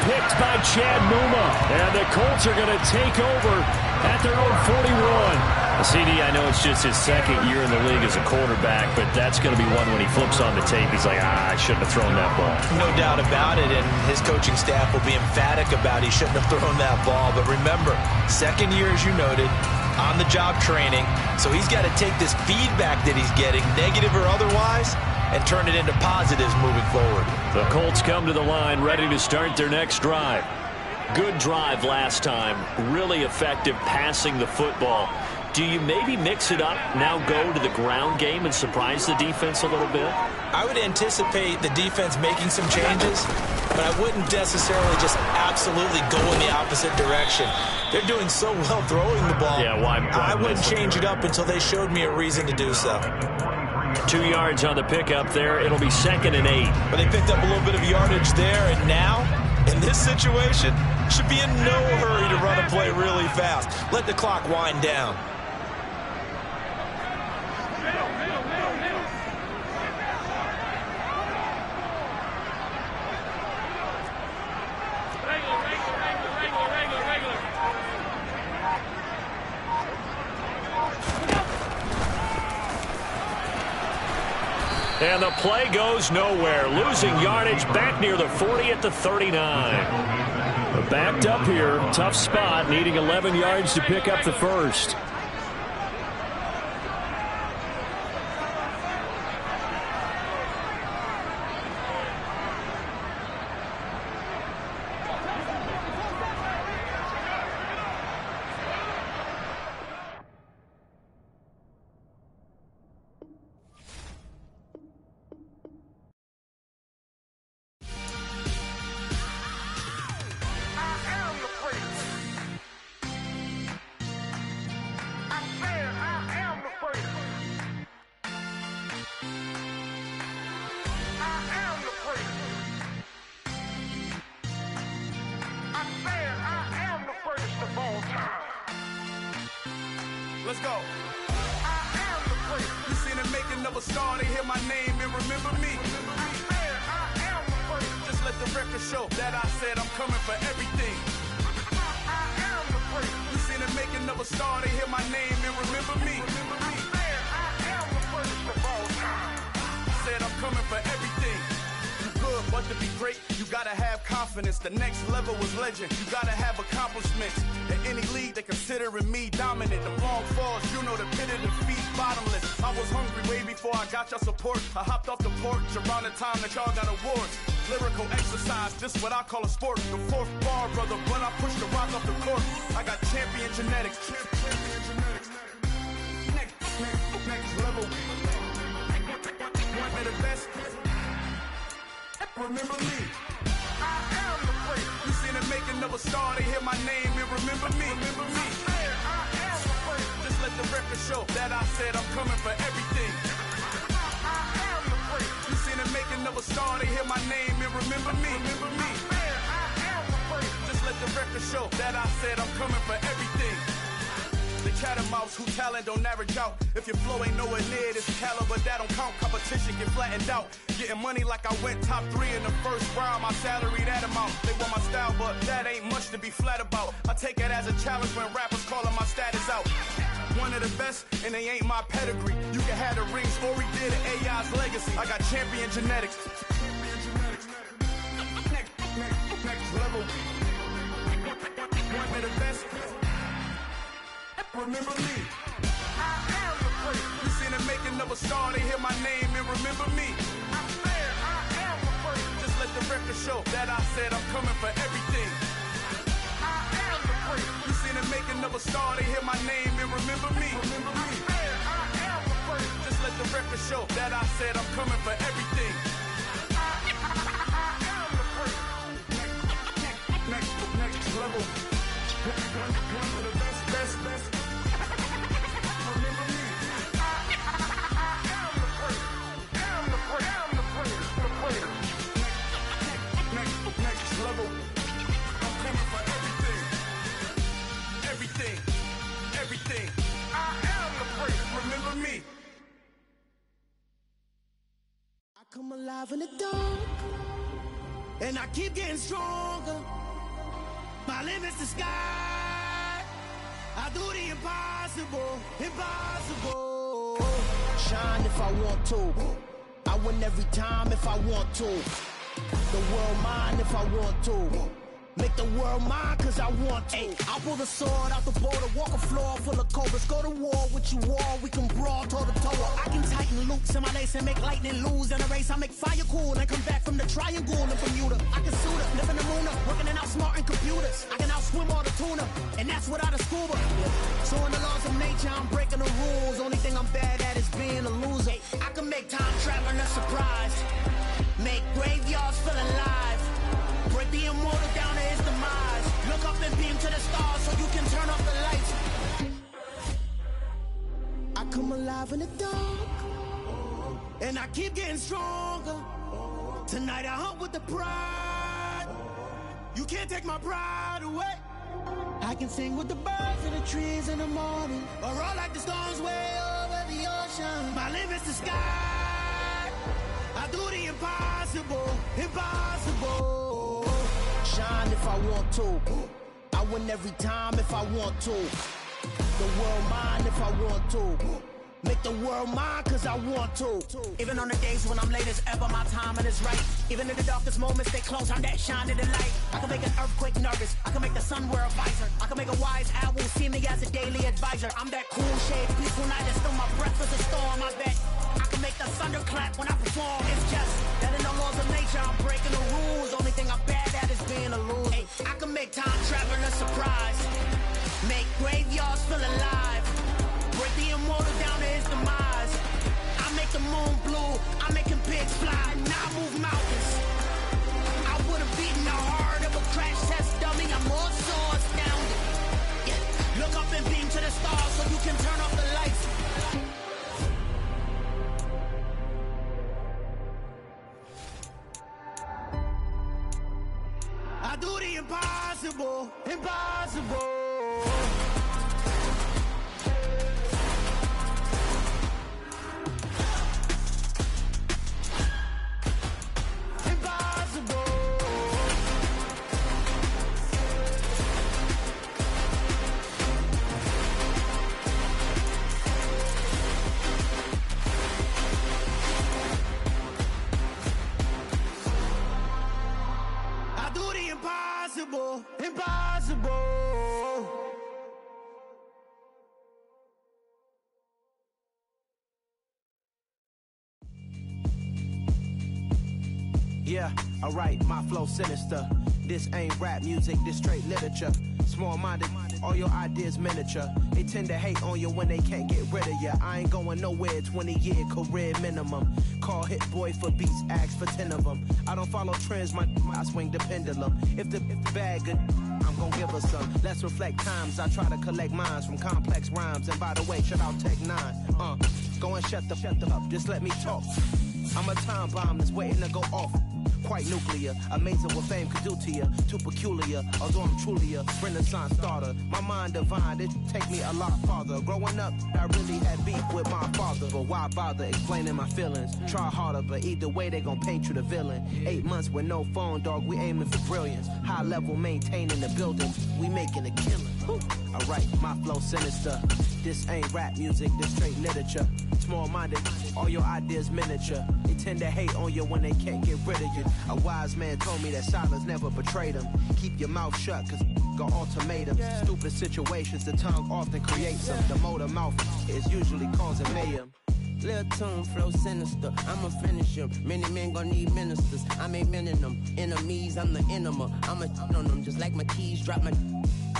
Picked by Chad Muma. And the Colts are going to take over at their own 41. CD, I know it's just his 2nd year in the league as a quarterback, but that's going to be one when he flips on the tape. He's like, I shouldn't have thrown that ball. No doubt about it, and his coaching staff will be emphatic about he shouldn't have thrown that ball. But remember, 2nd year, as you noted, on-the-job training, so he's got to take this feedback that he's getting, negative or otherwise, and turn it into positives moving forward. The Colts come to the line ready to start their next drive. Good drive last time, really effective passing the football. Do you maybe mix it up, now go to the ground game and surprise the defense a little bit? I would anticipate the defense making some changes, but I wouldn't necessarily just absolutely go in the opposite direction. They're doing so well throwing the ball. Yeah, why I wouldn't change it up until they showed me a reason to do so. 2 yards on the pickup there. It'll be 2nd and 8. But they picked up a little bit of yardage there, and now, in this situation, should be in no hurry to run a play really fast. Let the clock wind down. And the play goes nowhere. Losing yardage back near the 40 at the 39. Backed up here. Tough spot. Needing 11 yards to pick up the first. Let's go. I am the place. You seen the making of a star, they hear my name and remember me. I am the place. Just let the record show that I said I'm coming for everything. I am the place. You seen the making of a star, they hear my name and remember me. I am the place of all time. Said I'm coming for everything. You good, but to be great, you gotta have confidence. The next level was legend. You gotta have accomplishments. In any league, they considering me dominant. The long falls, you know the pit of defeat, bottomless. I was hungry way before I got your support. I hopped off the porch around the time that y'all got awards. Lyrical exercise, this what I call a sport. The 4th bar, brother, when I push the rock off the court. I got champion genetics. Next level. One of the best. Remember me. I am the place. You seen the making of a star, they hear my name and remember me. Remember me. I am the place. Just let the record show that I said I'm coming for everything. I am the place. You seen the making of a star, they hear my name and remember me. Remember me. I am the place. Just let the record show that I said I'm coming for everything. The chattermouths who talent don't average out. If your flow ain't nowhere near this caliber, that don't count. Competition get flattened out. Getting money like I went top 3 in the first round. My salary that amount. They want my style, but that ain't much to be flat about. I take it as a challenge when rappers calling my status out. One of the best, and they ain't my pedigree. You can have the rings, or we did an AI's legacy. I got champion genetics. Next level. One of the best. Remember me. I am the place. never star, they hear my name and remember me. I swear I am the first. Just let the record show that I said I'm coming for everything. I am the first. You seen the making of a star, they hear my name and remember me. I swear I am the first. Just let the record show that I said I'm coming for everything. I am the first. Next level. One of the best. Remember me. I am the first. Am the first. Next level. I'm coming for everything. Everything. I am the first. Remember me. I come alive in the dark, and I keep getting stronger. My limit's the sky. I do the impossible. Shine if I want to. I win every time if I want to. The world mine if I want to. Make the world mine cause I want to. I pull the sword out the border, walk a floor full of cobras. Go to war with you all, we can brawl toe to toe. I can tighten loops in my lace and make lightning lose in a race. I make fire cool and come back from the triangle in Bermuda. I can suit up, live in the moon up, working and outsmarting computers. I can outswim all the tuna, and that's without a scuba. So in the laws of nature, I'm breaking the rules. Only thing I'm bad at is being a loser. I can make time traveling a surprise, make graveyards feel alive, break the immortal down to his demise. Look up and beam to the stars so you can turn off the lights. I come alive in the dark, and I keep getting stronger. Tonight I hunt with the pride. You can't take my pride away. I can sing with the birds and the trees in the morning, or roll like the storms way over the ocean. My limit's the sky. I do the impossible. Shine if I want to. I win every time if I want to. The world mine if I want to. Make the world mine cause I want to. Even on the days when I'm late as ever, my timing is right. Even in the darkest moments, stay close, I'm that shine in the light. I can make an earthquake nervous, I can make the sun wear a visor. I can make a wise owl see me as a daily advisor. I'm that cool shade, peaceful night, and still my breath is a storm. I bet I can make the thunder clap when I perform. It's just that in the laws of nature, I'm breaking the rules. Only thing I'm bad at is being a loser. Hey, I can make time traveling a surprise, make graveyards feel alive, break the immortal down to his demise. I make the moon blue, I make him pigs fly, now I move mountains. I would've beaten the heart of a crash test dummy, I'm more so astounded. Yeah. Look up and beam to the stars so you can turn off the lights. I do the impossible. Impossible. Yeah, alright, my flow sinister. This ain't rap music, this straight literature. Small-minded, all your ideas miniature. They tend to hate on you when they can't get rid of you. I ain't going nowhere, 20-year career minimum. Call Hit Boy for beats, ask for 10 of them. I don't follow trends, I swing the pendulum. If the bag good, I'm gon' give her some. Let's reflect times, I try to collect minds from complex rhymes. And by the way, shout out Tech 9. Go and shut the up, just let me talk. I'm a time bomb that's waiting to go off. Quite nuclear, amazing what fame could do to you. Too peculiar, although I'm truly a renaissance starter. My mind divine, it take me a lot farther. Growing up, I really had beef with my father. But why bother explaining my feelings? Try harder, but either way they gon' paint you the villain. 8 months with no phone, dog, we aiming for brilliance. High level maintaining the building, we making a killing. Alright, my flow sinister. This ain't rap music, this straight literature. Small-minded, all your ideas miniature. They tend to hate on you when they can't get rid of you. A wise man told me that silence never betrayed him. Keep your mouth shut, cause got ultimatums. Stupid situations, the tongue often creates them. The motor mouth is usually causing mayhem. Lil Toon flow sinister, I'ma finish him. Many men gon' need ministers, I ain't mending them. Enemies, I'm the enema. I'ma on them just like my keys, drop my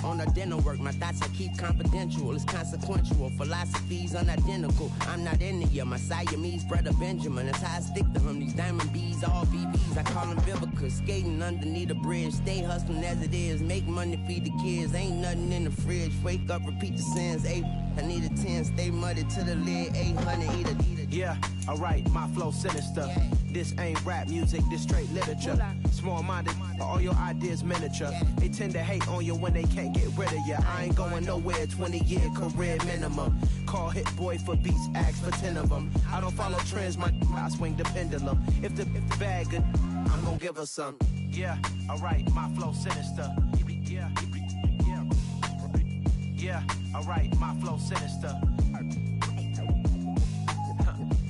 on the dinner work. My thoughts I keep confidential, it's consequential. Philosophies unidentical, I'm not India. My Siamese brother Benjamin, that's how I stick to him. These diamond bees, all BBs, I call them Vivica. Skating underneath a bridge, stay hustling as it is. Make money, feed the kids, ain't nothing in the fridge. Wake up, repeat the sins, I need a 10, stay muddy to the lid, 800, eat it. Yeah, alright, my flow sinister. This ain't rap music, this straight literature. Small-minded, all your ideas miniature. They tend to hate on you when they can't get rid of you. I ain't going nowhere, 20-year career minimum. Call Hit Boy for beats, ask for 10 of them. I don't follow trends, I swing the pendulum. If the bag good, I'm gonna give her some. Yeah, alright, my flow sinister. Yeah, alright, my flow sinister.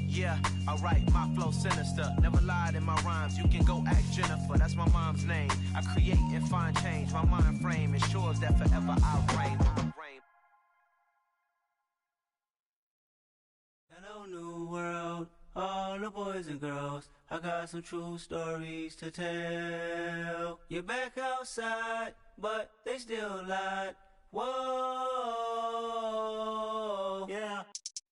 Yeah, alright, my flow sinister. Never lied in my rhymes, you can go ask Jennifer. That's my mom's name. I create and find change. My mind frame ensures that forever I reign. Hello, new world, all the boys and girls. I got some true stories to tell. You're back outside, but they still lied. Whoa, yeah.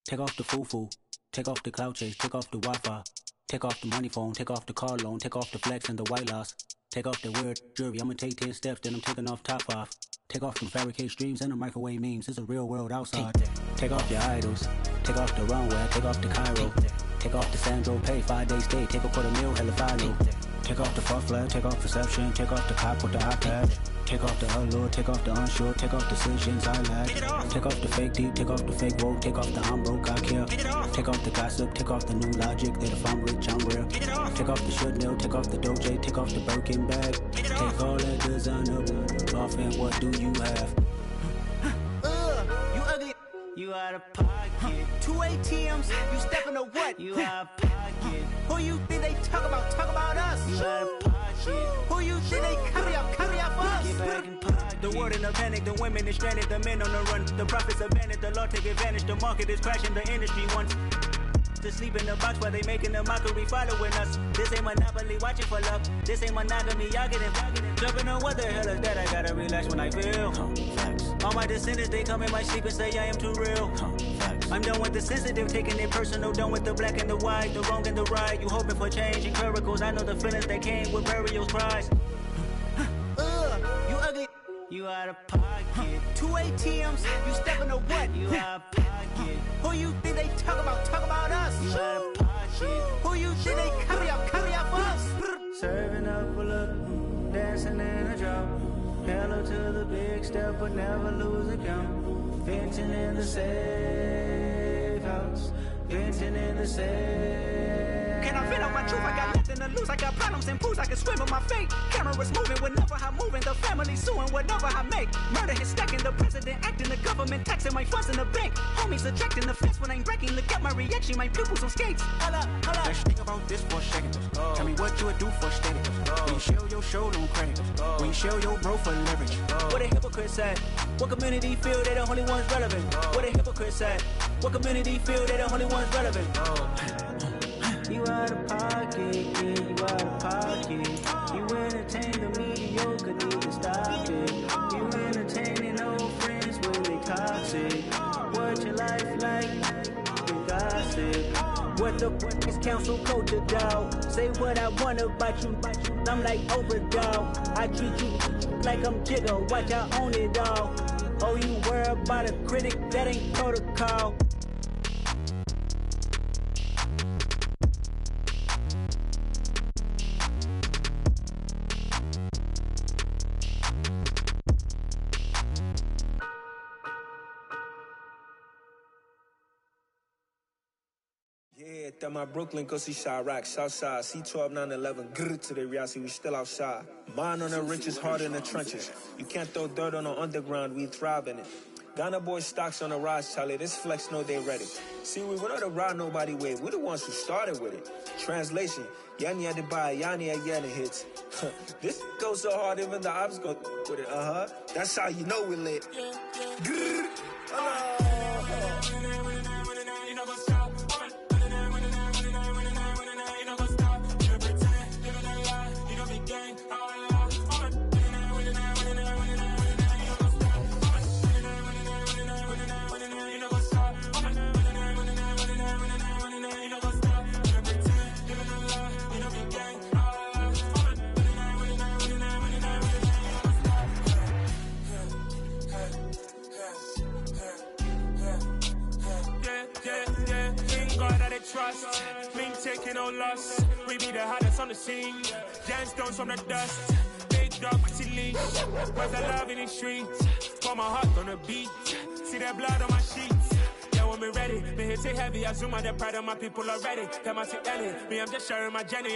Take off the foo-foo. Take off the cloud chase, take off the Wi-Fi. Take off the money phone, take off the car loan, take off the flex and the white loss. Take off the weird jewelry, I'ma take 10 steps, then I'm taking off top off. Take off from fabricate streams and the microwave memes, it's a real world outside. Take off your idols, take off the runway, take off the Cairo. Take off the Sandro pay, 5-day stay, take a $250,000, hella final. Take off the fuck flag, take off perception, take off the cop with the iPad. Take off the allure, take off the unsure, take off decisions I lack. Take off the fake deep, take off the fake woke, take off the I'm broke, I care. Take off the gossip, take off the new logic, that if I'm rich, I'm real. Take off the should know, take off the doje, take off the Birkin bag. Take all that designer off and what do you have? You ugly, you out of pocket. 2 ATMs, you stepping to what? You out of pocket. Who you think they talk about us? You out of pocket. Who you think they carry up for us? Get back in pocket. The world in a panic, the women is stranded, the men on the run. The profits abandoned, the law take advantage. The market is crashing, the industry wants to sleep in the box while they making a mockery following us. This ain't monopoly, watching for love. This ain't monogamy, y'all getting jumping on what the hell is that? I gotta relax when I feel. All my descendants, they come in my sleep and say I am too real. I'm done with the sensitive, taking it personal. Done with the black and the white, the wrong and the right. You hoping for change and miracles. I know the feelings that came with burials, cries. You ugly. You out of pocket. 2 ATMs, you stepping to what? You out of pocket. Who you think they talk about us? You out of pocket. Who you think they carry up for us? Serving up a look, dancing in a drop. Hello to the big step, but never lose a count. Venting in the safe house. Venting in the safe. Can I vent out my truth? I got nothing to lose. I got problems and booze. I can swim with my fate. Cameras moving whenever I'm moving. The family suing whatever I make. Murder is stacking. The president acting. The government taxing my funds in the bank. Homies subtracting the fence when I'm breaking. Look at my reaction. My pupils on skates. Hold up. Let's think about this for a second. Tell me what you would do for status. When you show your show, don't credit. When you show your bro for leverage. What a hypocrite said. What community feel they the only ones relevant? What a hypocrite said. What community feel they the only ones relevant? You out of pocket, yeah, you out of pocket. You entertain the mediocre, need to stop it. You entertaining old friends when they toxic. What your life like? You gossip. What the fuck is council culture, dawg? Say what I want about you. I'm like overdog. I treat you like I'm Jigga. Watch I own it all. Oh, you worry about a critic? That ain't protocol. Yeah, that my Brooklyn, go see Chirac, Southside, C12911, grrr to the Riasi, we still outside. Mine on the riches, hard in the trenches. You can't throw dirt on the underground, we thrive in it. Ghana boys stocks on the rise, Charlie, this flex know they ready. See, we were not a ride nobody wave, we the ones who started with it. Translation, Yanni had to buy, Yanni again hits. This goes so hard, even the ops go with it, That's how you know we lit. Grrr, loss. We be the hottest on the scene. Gemstones from the dust. Big dog, pretty leash. Where's the love in the streets? Pour my heart on the beat. See that blood on my sheets. Yeah, when me ready, me hit it heavy. I zoom out the pride of my people already. Tell my Ellie, me I'm just sharing my journey.